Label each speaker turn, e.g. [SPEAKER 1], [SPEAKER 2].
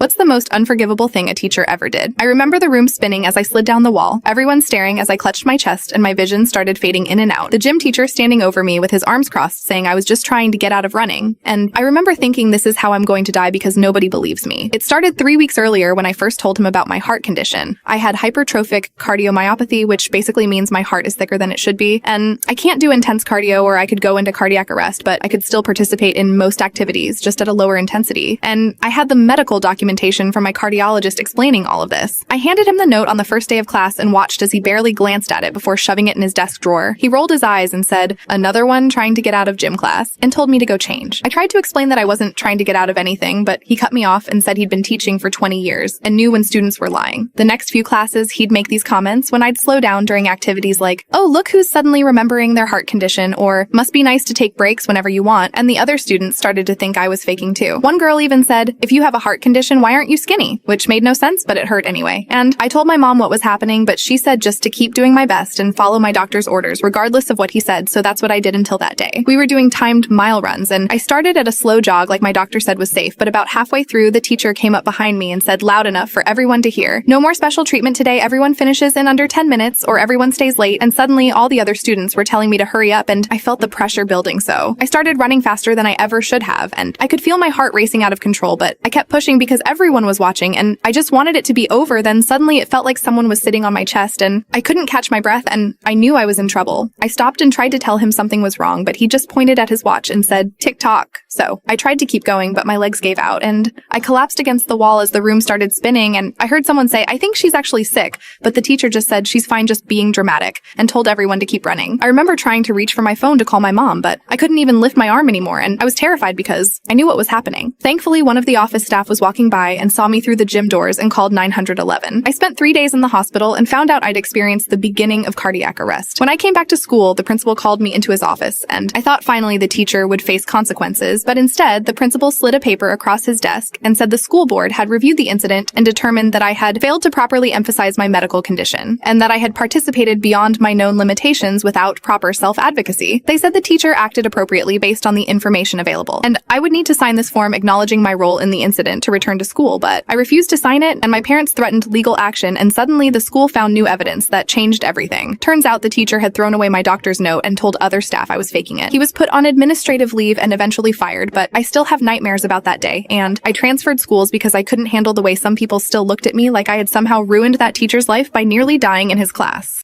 [SPEAKER 1] What's the most unforgivable thing a teacher ever did? I remember the room spinning as I slid down the wall, everyone staring as I clutched my chest and my vision started fading in and out. The gym teacher standing over me with his arms crossed saying I was just trying to get out of running. And I remember thinking this is how I'm going to die because nobody believes me. It started 3 weeks earlier when I first told him about my heart condition. I had hypertrophic cardiomyopathy, which basically means my heart is thicker than it should be. And I can't do intense cardio or I could go into cardiac arrest, but I could still participate in most activities just at a lower intensity. And I had the medical documentation from my cardiologist explaining all of this. I handed him the note on the first day of class and watched as he barely glanced at it before shoving it in his desk drawer. He rolled his eyes and said, "Another one trying to get out of gym class," and told me to go change. I tried to explain that I wasn't trying to get out of anything, but he cut me off and said he'd been teaching for 20 years and knew when students were lying. The next few classes, he'd make these comments when I'd slow down during activities like, "Oh, look who's suddenly remembering their heart condition," or "Must be nice to take breaks whenever you want," and the other students started to think I was faking too. One girl even said, "If you have a heart condition, why aren't you skinny?" Which made no sense, but it hurt anyway. And I told my mom what was happening, but she said just to keep doing my best and follow my doctor's orders, regardless of what he said, so that's what I did until that day. We were doing timed mile runs, and I started at a slow jog like my doctor said was safe, but about halfway through, the teacher came up behind me and said loud enough for everyone to hear, "No more special treatment today, everyone finishes in under 10 minutes, or everyone stays late," and suddenly all the other students were telling me to hurry up, and I felt the pressure building so. I started running faster than I ever should have, and I could feel my heart racing out of control, but I kept pushing because everyone was watching, and I just wanted it to be over. Then suddenly it felt like someone was sitting on my chest and I couldn't catch my breath and I knew I was in trouble. I stopped and tried to tell him something was wrong, but he just pointed at his watch and said, "Tick-tock." So I tried to keep going, but my legs gave out and I collapsed against the wall as the room started spinning, and I heard someone say, "I think she's actually sick," but the teacher just said she's fine just being dramatic and told everyone to keep running. I remember trying to reach for my phone to call my mom, but I couldn't even lift my arm anymore and I was terrified because I knew what was happening. Thankfully, one of the office staff was walking by and saw me through the gym doors and called 911. I spent 3 days in the hospital and found out I'd experienced the beginning of cardiac arrest. When I came back to school, the principal called me into his office, and I thought finally the teacher would face consequences, but instead, the principal slid a paper across his desk and said the school board had reviewed the incident and determined that I had failed to properly emphasize my medical condition, and that I had participated beyond my known limitations without proper self-advocacy. They said the teacher acted appropriately based on the information available, and I would need to sign this form acknowledging my role in the incident to return to school, but I refused to sign it, and my parents threatened legal action, and suddenly the school found new evidence that changed everything. Turns out the teacher had thrown away my doctor's note and told other staff I was faking it. He was put on administrative leave and eventually fired, but I still have nightmares about that day, and I transferred schools because I couldn't handle the way some people still looked at me like I had somehow ruined that teacher's life by nearly dying in his class.